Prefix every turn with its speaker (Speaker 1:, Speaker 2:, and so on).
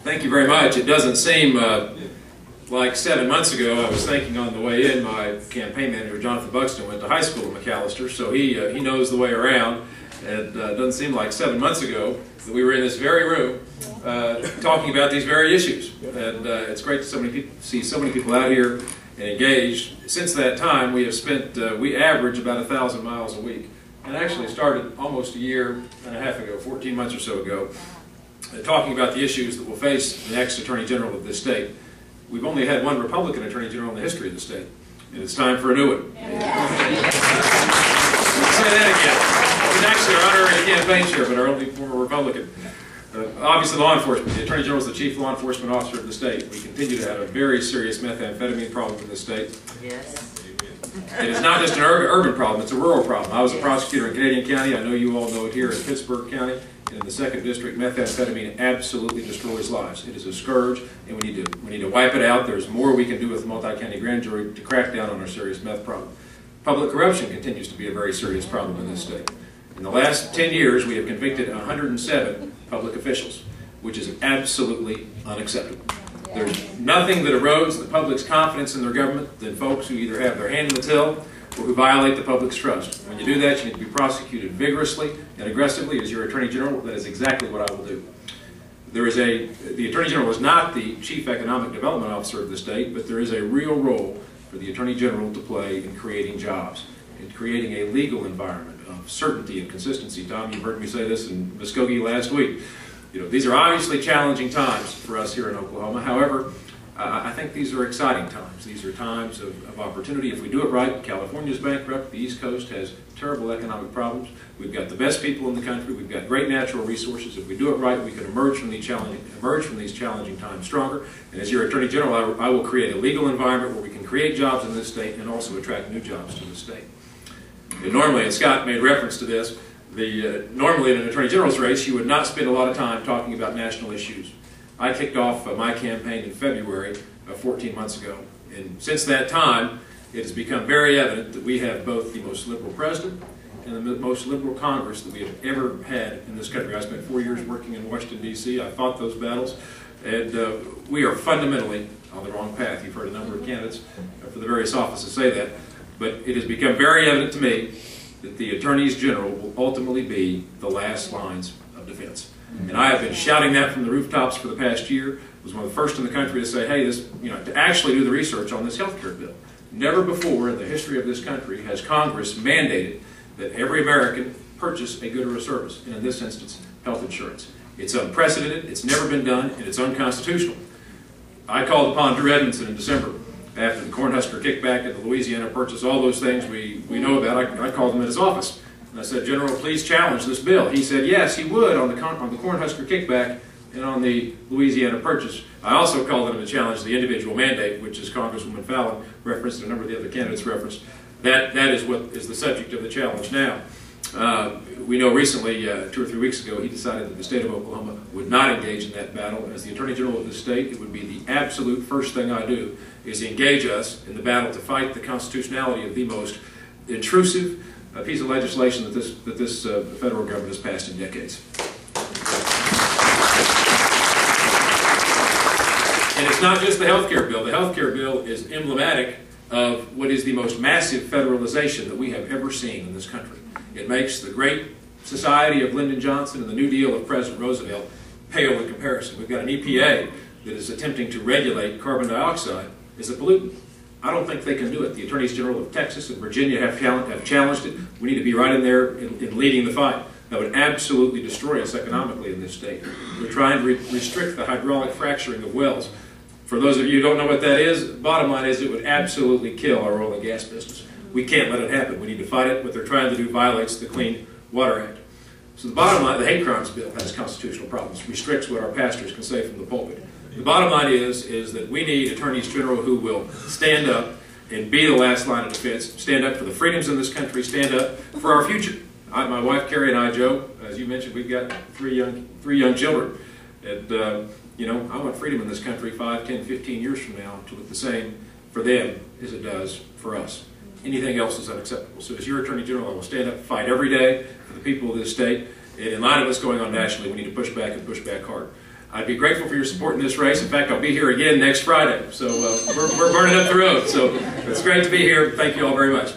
Speaker 1: Thank you very much. It doesn't seem like 7 months ago. I was thinking on the way in, my campaign manager, Jonathan Buxton, went to high school at McAllister, so he knows the way around. It doesn't seem like 7 months ago that we were in this very room talking about these very issues. And it's great to see so many people out here and engaged. Since that time, we have spent, we average about 1,000 miles a week. And actually started almost a year and a half ago, 14 months or so ago, talking about the issues that will face the next Attorney General of this state. We've only had one Republican Attorney General in the history of the state, and it's time for a new one. Let's say that again. He's actually our honorary campaign chair, but our only former Republican. Obviously, law enforcement. The Attorney General is the chief law enforcement officer of the state. We continue to have a very serious methamphetamine problem in this state. Yes. It is not just an urban problem, it's a rural problem. I was a prosecutor in Canadian County. I know you all know it here in Pittsburgh County. And in the 2nd District, methamphetamine absolutely destroys lives. It is a scourge, and we need to wipe it out. There's more we can do with the multi-county grand jury to crack down on our serious meth problem. Public corruption continues to be a very serious problem in this state. In the last 10 years, we have convicted 107 public officials, which is absolutely unacceptable. There's nothing that erodes the public's confidence in their government than folks who either have their hand in the till or who violate the public's trust. When you do that, you need to be prosecuted vigorously and aggressively as your Attorney General. That is exactly what I will do. The Attorney General is not the Chief Economic Development Officer of the state, but there is a real role for the Attorney General to play in creating jobs, in creating a legal environment of certainty and consistency. Tom, you heard me say this in Muskogee last week. These are obviously challenging times for us here in Oklahoma. However, I think these are exciting times. These are times of opportunity. If we do it right, California's bankrupt. The East Coast has terrible economic problems. We've got the best people in the country. We've got great natural resources. If we do it right, we can emerge from these challenging times stronger. And as your Attorney General, I will create a legal environment where we can create jobs in this state and also attract new jobs to the state. And normally, and Scott made reference to this, normally in an Attorney General's race, you would not spend a lot of time talking about national issues. I kicked off my campaign in February 14 months ago, and since that time it has become very evident that we have both the most liberal president and the most liberal Congress that we have ever had in this country. I spent 4 years working in Washington, D.C. I fought those battles, and we are fundamentally on the wrong path. You've heard a number of candidates for the various offices say that, but it has become very evident to me that the Attorneys General will ultimately be the last lines of defense. And I have been shouting that from the rooftops for the past year. I was one of the first in the country to say, hey, to actually do the research on this health care bill. Never before in the history of this country has Congress mandated that every American purchase a good or a service, and in this instance, health insurance. It's unprecedented, it's never been done, and it's unconstitutional. I called upon Drew Edmondson in December after the Cornhusker kickback and the Louisiana Purchase, all those things we know about. I called him at his office. And I said, General, please challenge this bill. He said, yes, he would on the Cornhusker kickback and on the Louisiana Purchase. I also called him to challenge the individual mandate, which, as Congresswoman Fallon referenced and a number of the other candidates referenced. That is what is the subject of the challenge now. We know recently, 2 or 3 weeks ago, he decided that the state of Oklahoma would not engage in that battle. As the Attorney General of the state, it would be the absolute first thing I do is engage us in the battle to fight the constitutionality of the most intrusive piece of legislation that this federal government has passed in decades. And it's not just the health care bill. The health care bill is emblematic of what is the most massive federalization that we have ever seen in this country. It makes the Great Society of Lyndon Johnson and the New Deal of President Roosevelt pale in comparison. We've got an EPA that is attempting to regulate carbon dioxide as a pollutant. I don't think they can do it. The Attorneys General of Texas and Virginia have challenged it. We need to be right in there in leading the fight. That would absolutely destroy us economically in this state. We're trying to restrict the hydraulic fracturing of wells. For those of you who don't know what that is, bottom line is it would absolutely kill our oil and gas business. We can't let it happen. We need to fight it. What they're trying to do violates the Clean Water Act. So the bottom line, the hate crimes bill has constitutional problems, restricts what our pastors can say from the pulpit. The bottom line is that we need attorneys general who will stand up and be the last line of defense, stand up for the freedoms in this country, stand up for our future. My wife Carrie and I, Joe, as you mentioned, we've got three young children. And, I want freedom in this country 5, 10, 15 years from now to look the same for them as it does for us. Anything else is unacceptable. So as your Attorney General, I will stand up and fight every day for the people of this state. And in light of what's going on nationally, we need to push back and push back hard. I'd be grateful for your support in this race. In fact, I'll be here again next Friday. So we're burning up the road. So it's great to be here. Thank you all very much.